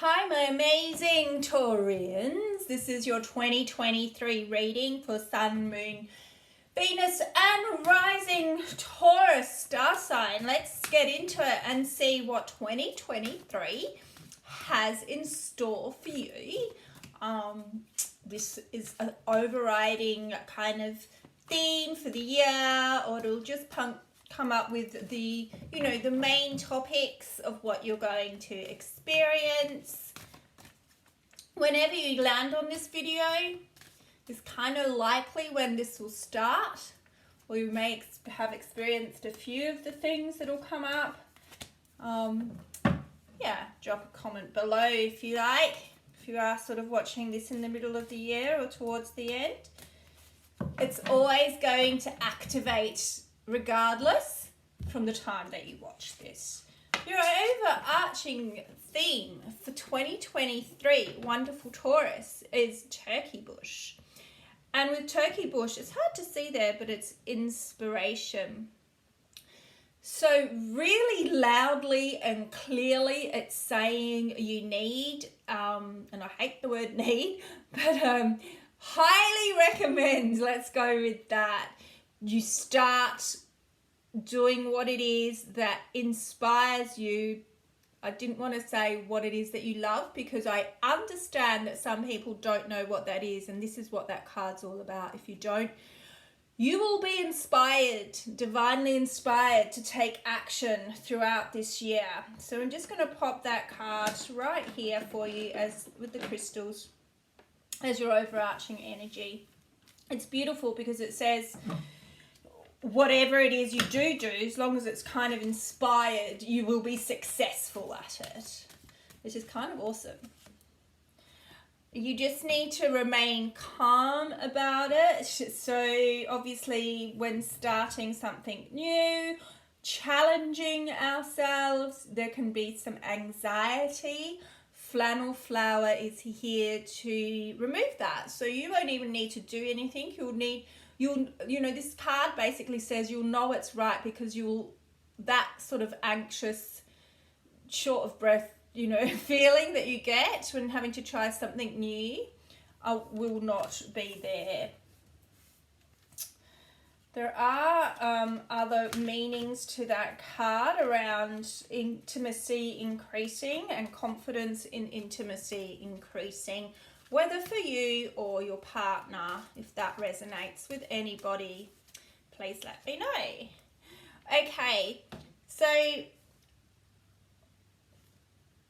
Hi, my amazing Taurians. This is your 2023 reading for Sun, Moon, Venus, and Rising Taurus star sign. Let's get into it and see what 2023 has in store for you. This is an overriding kind of theme for the year, or it'll just come up with the main topics of what you're going to experience. Whenever you land on this video is kind of likely when this will start, or you may have experienced a few of the things that will come up. Drop a comment below if you like, if you are sort of watching this in the middle of the year or towards the end. It's always going to activate regardless from the time that you watch this. Your overarching theme for 2023, wonderful Taurus, is turkey bush. And with turkey bush, it's hard to see there, but it's inspiration. So really loudly and clearly it's saying you need, and I hate the word need, but highly recommend, let's go with that, you start doing what it is that inspires you. I didn't want to say what it is that you love, because I understand that some people don't know what that is, and this is what that card's all about. If you don't, you will be inspired, divinely inspired, to take action throughout this year. So I'm just going to pop that card right here for you, as with the crystals, as your overarching energy. It's beautiful because it says whatever it is you do, as long as it's kind of inspired, you will be successful at it, which is kind of awesome. You just need to remain calm about it. So obviously when starting something new, challenging ourselves, there can be some anxiety. Flannel flower is here to remove that. So you won't even need to do anything. This card basically says you'll know it's right because that sort of anxious, short of breath, feeling that you get when having to try something new will not be there. There are other meanings to that card around intimacy increasing and confidence in intimacy increasing, whether for you or your partner. If that resonates with anybody, please let me know. Okay, so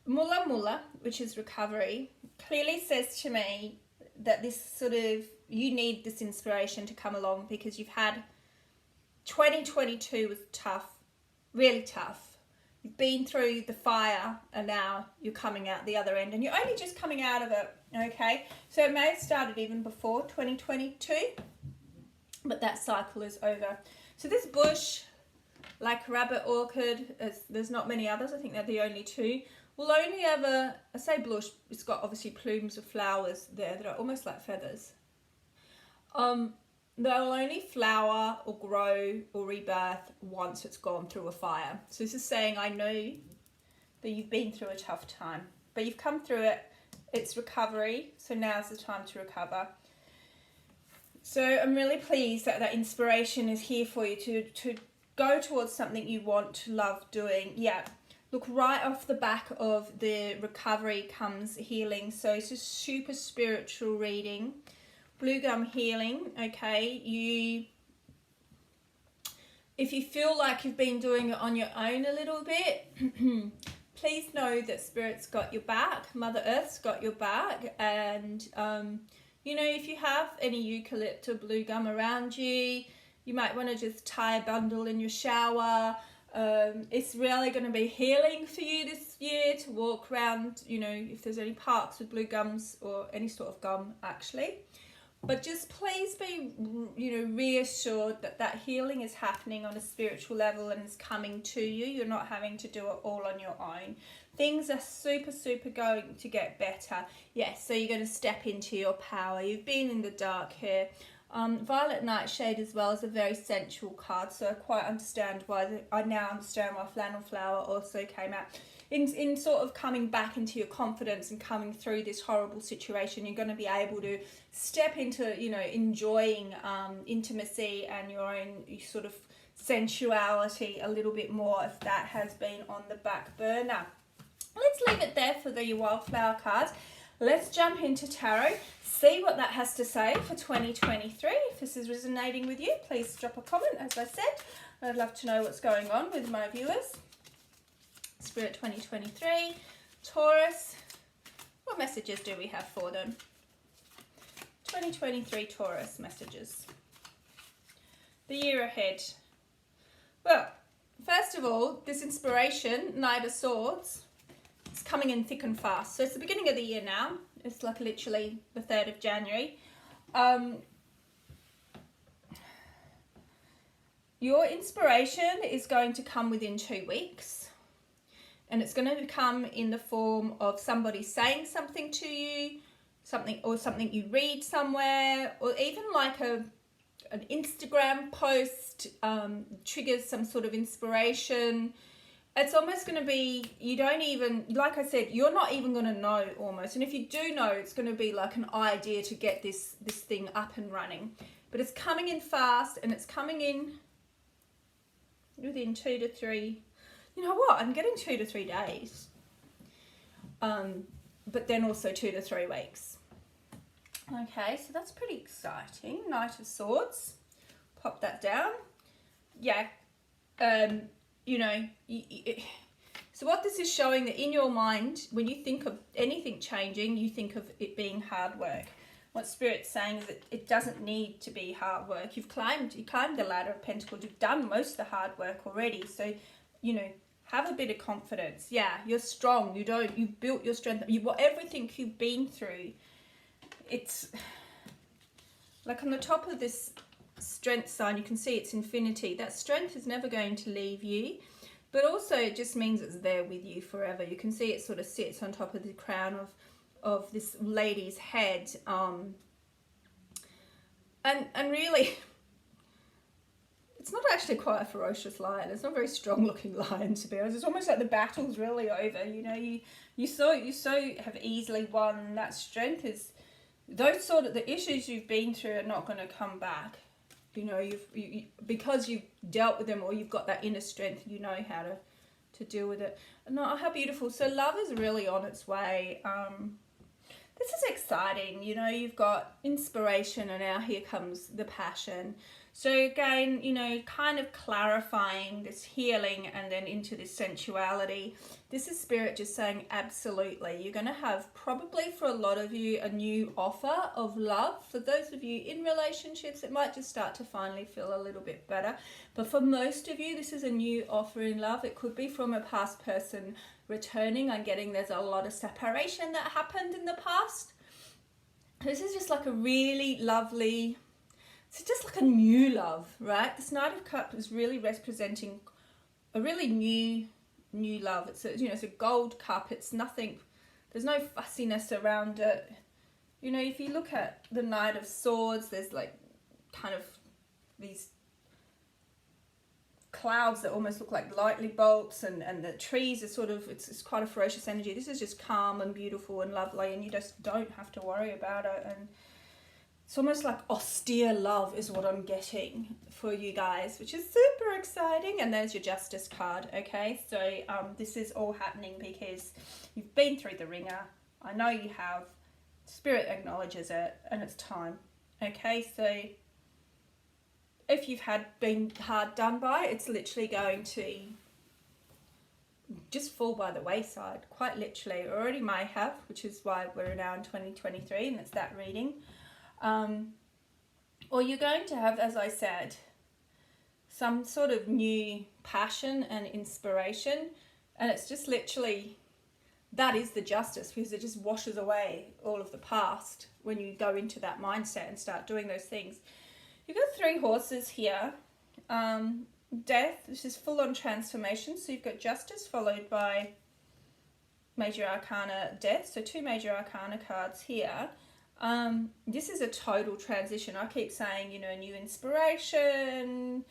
Mula Mula, which is recovery, clearly says to me that you need this inspiration to come along, because you've had 2022 was tough, really tough. You've been through the fire and now you're coming out the other end, and you're only just coming out of it, okay? So it may have started even before 2022, but that cycle is over. So this bush, like rabbit orchid, there's not many others, I think they're the only two, will only ever, I say bush, it's got obviously plumes of flowers there that are almost like feathers. They'll only flower or grow or rebirth once it's gone through a fire. So this is saying, I know that you've been through a tough time, but you've come through it. It's recovery, so now's the time to recover. So I'm really pleased that that inspiration is here for you to go towards something you want to love doing. Yeah, look, right off the back of the recovery comes healing. So it's a super spiritual reading. Blue gum healing, okay? If you feel like you've been doing it on your own a little bit, please know that Spirit's got your back, Mother Earth's got your back, and if you have any eucalypt or blue gum around you, you might want to just tie a bundle in your shower. It's really going to be healing for you this year to walk around, if there's any parks with blue gums or any sort of gum actually. But just please be, reassured that that healing is happening on a spiritual level and is coming to you. You're not having to do it all on your own. Things are super, super going to get better. Yes, so you're going to step into your power. You've been in the dark here. Violet Nightshade as well is a very sensual card, so I quite understand why. I now understand why Flannel Flower also came out. in sort of coming back into your confidence and coming through this horrible situation, you're going to be able to step into, you know, enjoying intimacy and your own sort of sensuality a little bit more if that has been on the back burner. Let's leave it there for the wildflower cards. Let's jump into tarot, see what that has to say for 2023. If this is resonating with you, please drop a comment. As I said, I'd love to know what's going on with my viewers. Spirit 2023, Taurus, what messages do we have for them? 2023 Taurus messages. The year ahead. Well, first of all, this inspiration, Knight of Swords, it's coming in thick and fast. So it's the beginning of the year now. It's like literally the 3rd of January. Your inspiration is going to come within 2 weeks. And it's going to come in the form of somebody saying something to you, something you read somewhere, or even like an Instagram post triggers some sort of inspiration. It's almost going to be, you don't even, like I said, you're not even going to know almost. And if you do know, it's going to be like an idea to get this thing up and running. But it's coming in fast, and it's coming in within 2 to 3. You know what? I'm getting 2 to 3 days. But then also 2 to 3 weeks. Okay, so that's pretty exciting. Knight of Swords. Pop that down. Yeah. You know, so what this is showing, that in your mind, when you think of anything changing, you think of it being hard work. What Spirit's saying is that it doesn't need to be hard work. You climbed the ladder of Pentacles. You've done most of the hard work already. So, you know, have a bit of confidence. Yeah, you're strong. You've built your strength. Everything you've been through. It's like on the top of this strength sign, you can see it's infinity. That strength is never going to leave you, but also it just means it's there with you forever. You can see it sort of sits on top of the crown of this lady's head, and really it's not actually quite a ferocious lion. It's not a very strong looking lion, to be honest. It's almost like the battle's really over. You know, you so have easily won. That strength is, those sort of, the issues you've been through are not going to come back. You know, because you've dealt with them, or you've got that inner strength, you know how to deal with it. No, how beautiful. So love is really on its way. This is exciting. You know, you've got inspiration, and now here comes the passion. So again, you know, kind of clarifying this healing and then into this sensuality. This is Spirit just saying, absolutely. You're going to have, probably for a lot of you, a new offer of love. For those of you in relationships, it might just start to finally feel a little bit better. But for most of you, this is a new offer in love. It could be from a past person returning. I'm getting there's a lot of separation that happened in the past. This is just like a really lovely... It's just like a new love, right? This Knight of Cups is really representing a really new love. It's a, you know, it's a gold cup. It's nothing, there's no fussiness around it. You know, if you look at the Knight of Swords, there's like kind of these clouds that almost look like lightning bolts, and the trees are sort of, it's quite a ferocious energy. This is just calm and beautiful and lovely, and you just don't have to worry about it. And it's almost like austere love is what I'm getting for you guys, which is super exciting. And there's your Justice card, okay? So this is all happening because you've been through the ringer. I know you have. Spirit acknowledges it, and it's time, okay? So if you've been hard done by, it's literally going to just fall by the wayside, quite literally. It already may have, which is why we're now in 2023, and it's that reading. Or you're going to have, as I said, some sort of new passion and inspiration, and it's just literally, that is the Justice, because it just washes away all of the past when you go into that mindset and start doing those things. You've got 3 horses here. Death, this is full-on transformation, so you've got Justice followed by Major Arcana Death, so 2 Major Arcana cards here. This is a total transition. I keep saying, you know, new inspiration,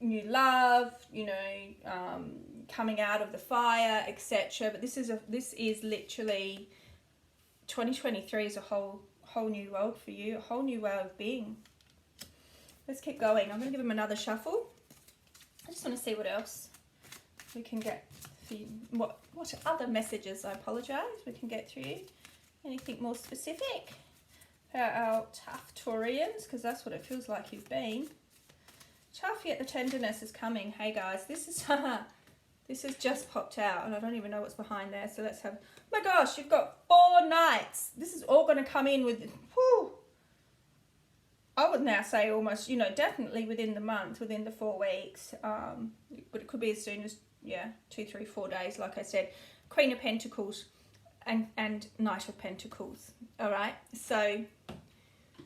new love, you know, coming out of the fire, etc. But this is literally 2023 is a whole new world for you, a whole new way of being. Let's keep going. I'm going to give them another shuffle. I just want to see what else we can get for you. What other messages, I apologise, we can get through you. Anything more specific for our tough Taurians, because that's what it feels like you've been. Tough yet the tenderness is coming. Hey guys, this has just popped out and I don't even know what's behind there. So let's have, oh my gosh, you've got 4 Knights. This is all going to come in with, whew, I would now say almost, you know, definitely within the month, within the 4 weeks. But it could be as soon as, 2, 3, 4 days, like I said. Queen of Pentacles and Knight of Pentacles. All right. So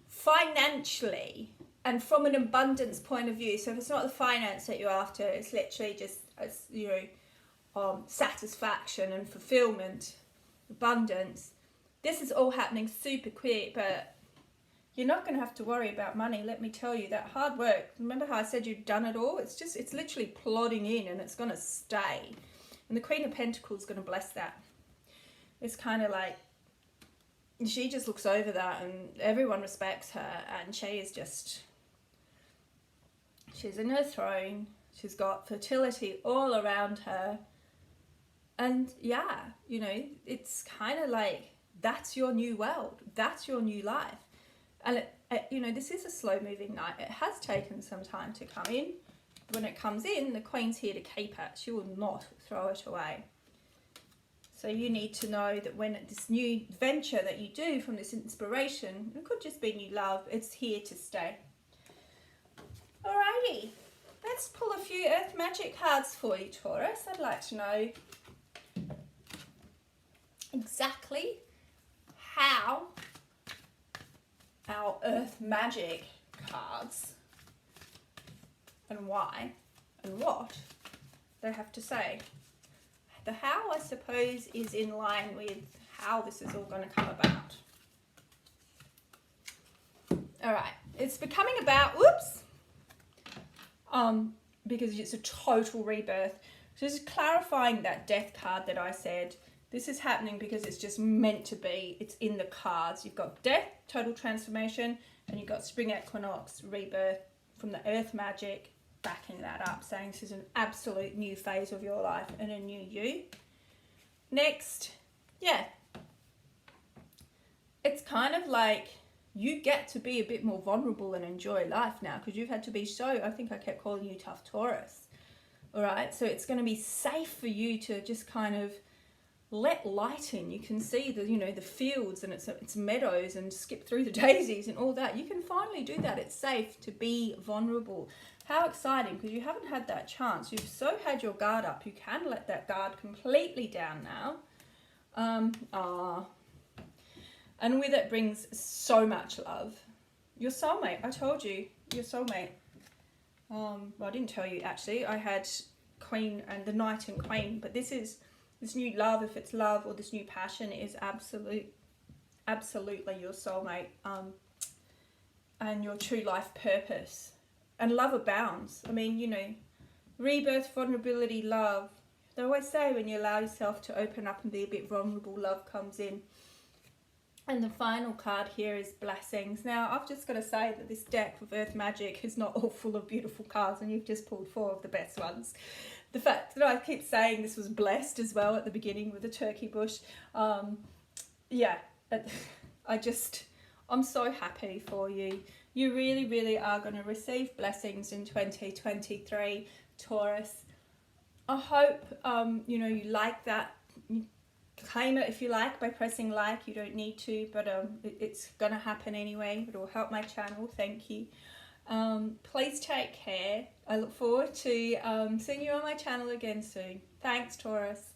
financially and from an abundance point of view, so if it's not the finance that you're after, it's literally just, satisfaction and fulfillment, abundance. This is all happening super quick, but you're not going to have to worry about money. Let me tell you, that hard work, remember how I said you've done it all? It's literally plodding in and it's going to stay. And the Queen of Pentacles is going to bless that. It's kind of like, she just looks over that and everyone respects her, and she is just, she's in her throne. She's got fertility all around her. And yeah, you know, it's kind of like, that's your new world. That's your new life. And, this is a slow-moving night. It has taken some time to come in. When it comes in, the Queen's here to keep it. She will not throw it away. So you need to know that when this new venture that you do from this inspiration, it could just be new love, it's here to stay. Alrighty, let's pull a few Earth Magic cards for you, Taurus. I'd like to know exactly how our Earth Magic cards and why and what they have to say. The how, I suppose, is in line with how this is all going to come about. All right, it's becoming about, because it's a total rebirth. So just clarifying that death card that I said, this is happening because it's just meant to be. It's in the cards. You've got death, total transformation, and you've got spring equinox, rebirth from the Earth Magic, backing that up, saying this is an absolute new phase of your life and a new you. Next, it's kind of like you get to be a bit more vulnerable and enjoy life now, because you've had to be so, I think I kept calling you tough Taurus. All right, so it's going to be safe for you to just kind of let light in. You can see the fields and it's meadows, and skip through the daisies and all that. You can finally do that. It's safe to be vulnerable. How exciting, because you haven't had that chance. You've so had your guard up. You can let that guard completely down now. And with it brings so much love. Your soulmate, I told you, your soulmate. Well, I didn't tell you actually. I had Queen and the Knight and Queen, but this new love, if it's love or this new passion, is absolutely your soulmate, and your true life purpose. And love abounds. I mean, rebirth, vulnerability, love. They always say when you allow yourself to open up and be a bit vulnerable, love comes in. And the final card here is blessings. Now, I've just got to say that this deck of Earth Magic is not all full of beautiful cards, and you've just pulled 4 of the best ones. The fact that I keep saying this was blessed as well at the beginning with the turkey bush. I'm so happy for you. You really, really are going to receive blessings in 2023, Taurus. I hope, you like that. You claim it if you like by pressing like. You don't need to, but it's going to happen anyway. It will help my channel. Thank you. Please take care. I look forward to seeing you on my channel again soon. Thanks, Taurus.